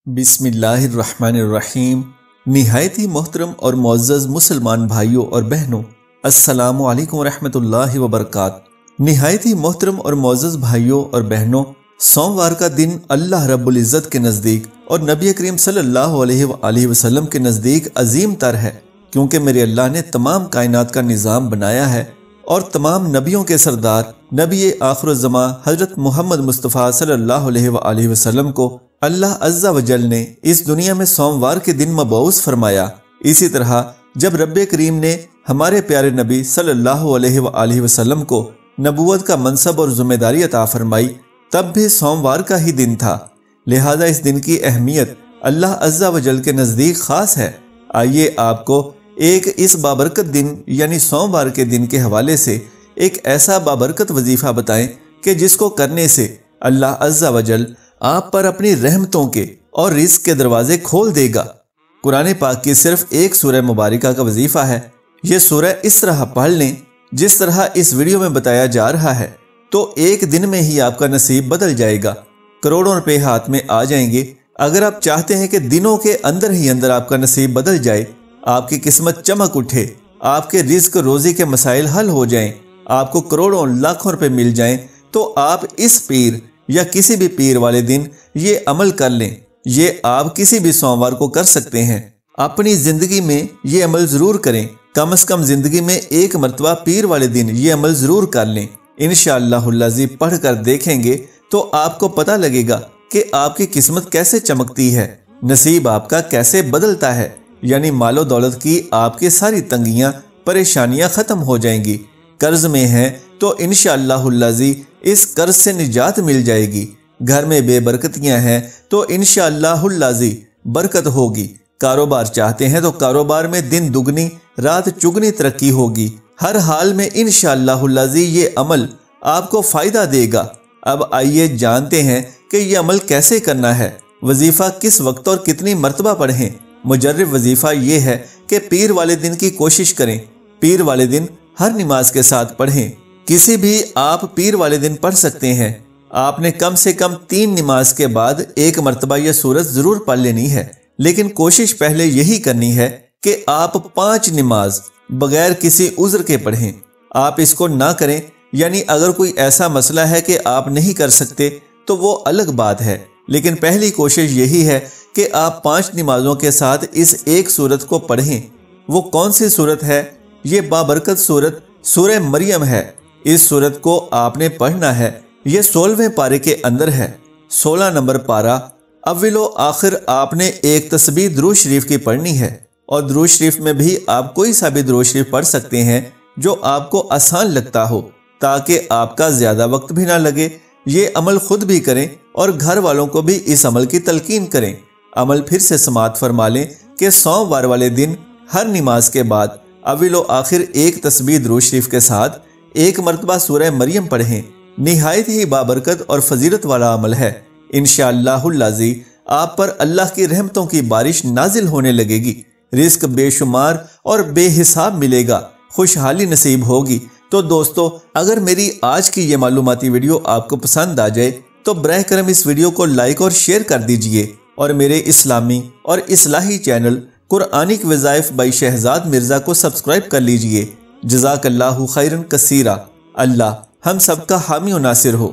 बिस्मिल्लाह अर्रहमान अर्रहीम। निहायत ही मोहतरम और मुअज़्ज़ज़ मुसलमान भाइयों और बहनों, अस्सलामु अलैकुम वरहमतुल्लाहि वबरकातुहू। निहायत ही मोहतरम और मुअज़्ज़ज़ भाइयों और बहनों, सोमवार का दिन अल्लाह रब्बुल इज़्ज़त के नज़दीक और नबी करीम सल्लल्लाहु अलैहि वसल्लम के नज़दीक अजीम तर है, क्योंकि मेरे अल्लाह ने तमाम कायनात का निज़ाम बनाया है और तमाम नबियों के सरदार नबी आखिरुज़्ज़मा हज़रत मोहम्मद मुस्तफ़ा सल्लल्लाहु अलैहि वसल्लम को अल्लाह अज़्ज़ा वजल ने इस दुनिया में सोमवार के दिन मबऊस फरमाया। इसी तरह जब रब्बे करीम ने हमारे प्यारे नबी सल्लल्लाहु अलैहि वसल्लम को नबूवत का मनसब और ज़िम्मेदारी अता फरमाई, तब भी सोमवार का ही दिन था। लिहाजा इस दिन की अहमियत अल्लाह अज़्ज़ा वजल के नज़दीक ख़ास है। आइए आपको एक इस बाबरकत दिन यानी सोमवार के दिन के हवाले से एक ऐसा बाबरकत वजीफ़ा बताएं कि जिसको करने से अल्लाह अज़्ज़ा वजल आप पर अपनी रहमतों के और रिज़्क़ के दरवाजे खोल देगा। कुरान पाक की सिर्फ एक सूरह मुबारका का वजीफ़ा है। ये सूरह इस तरह पढ़ लें जिस तरह इस वीडियो में बताया जा रहा है, तो एक दिन में ही आपका नसीब बदल जाएगा, करोड़ों रुपए हाथ में आ जाएंगे। अगर आप चाहते हैं कि दिनों के अंदर ही अंदर आपका नसीब बदल जाए, आपकी किस्मत चमक उठे, आपके रिज़्क़ रोज़ी के मसाइल हल हो जाएं, आपको करोड़ों लाखों रुपए मिल जाएं, तो आप इस पीर या किसी भी पीर वाले दिन ये अमल कर लें। ये आप किसी भी सोमवार को कर सकते हैं। अपनी ज़िंदगी में ये अमल ज़रूर करें। कम से कम ज़िंदगी में एक मरतबा पीर वाले दिन ये अमल ज़रूर कर लें। इंशाअल्लाहुल अज़ीज़ पढ़ कर देखेंगे तो आपको पता लगेगा कि आपकी किस्मत कैसे चमकती है, नसीब आपका कैसे बदलता है। यानी मालो दौलत की आपकी सारी तंगियाँ परेशानियाँ ख़त्म हो जाएंगी। कर्ज में हैं तो इंशाअल्लाहुल अज़ीज़ इस कर्ज से निजात मिल जाएगी। घर में बेबरकतियां हैं तो इंशाअल्लाहुल अज़ीज़ बरकत होगी। कारोबार चाहते हैं तो कारोबार में दिन दुगनी रात चुगनी तरक्की होगी। हर हाल में इंशाअल्लाहुल अज़ीज़ ये अमल आपको फ़ायदा देगा। अब आइए जानते हैं कि ये अमल कैसे करना है। वजीफ़ा किस वक्त और कितनी मरतबा पढ़ें। मुजर्रब वजीफ़ा ये है कि पीर वाले दिन की कोशिश करें। पीर वाले दिन हर नमाज के साथ पढ़ें। किसी भी आप पीर वाले दिन पढ़ सकते हैं। आपने कम से कम 3 नमाज के बाद एक मरतबा यह सूरत ज़रूर पढ़ लेनी है, लेकिन कोशिश पहले यही करनी है कि आप 5 नमाज बगैर किसी उज़्र के पढ़ें। आप इसको ना करें, यानी अगर कोई ऐसा मसला है कि आप नहीं कर सकते तो वो अलग बात है, लेकिन पहली कोशिश यही है कि आप 5 नमाजों के साथ इस एक सूरत को पढ़ें। वो कौन सी सूरत है? ये बाबरकत सूरत सूरह मरियम है। इस सूरत को आपने पढ़ना है। ये 16वें पारे के अंदर है। 16 नंबर पारा अव्वलो आखिर आपने एक तस्बीह दुरूद शरीफ की पढ़नी है, और दुरूद शरीफ में भी आप कोई सा भी दुरूद शरीफ पढ़ सकते हैं जो आपको आसान लगता हो, ताकि आपका ज़्यादा वक्त भी ना लगे। ये अमल खुद भी करें और घर वालों को भी इस अमल की तलकीन करें। अमल फिर से समात फरमा लें कि सोमवार वाले दिन हर नमाज के बाद अव्वलो आखिर एक तस्बीह दुरूद शरीफ के साथ एक मरतबा सूरह मरियम पढ़ें। निहायत ही बाबरकत और फजीलत वाला अमल है। इंशाअल्लाहुल अज़ीज़ आप पर अल्लाह की रहमतों की बारिश नाजिल होने लगेगी। रिज़्क बेशुमार और बेहिसाब मिलेगा, खुशहाली नसीब होगी। तो दोस्तों, अगर मेरी आज की ये मालूमाती वीडियो आपको पसंद आ जाए तो बराह करम इस वीडियो को लाइक और शेयर कर दीजिए, और मेरे इस्लामी और इस्लाही चैनल कुरानिक वज़ाइफ बाई शहजाद मिर्ज़ा को सब्सक्राइब कर लीजिए। जज़ाकल्लाहु खैरन कसीरा। अल्लाह हम सबका हामी और नासिर हो।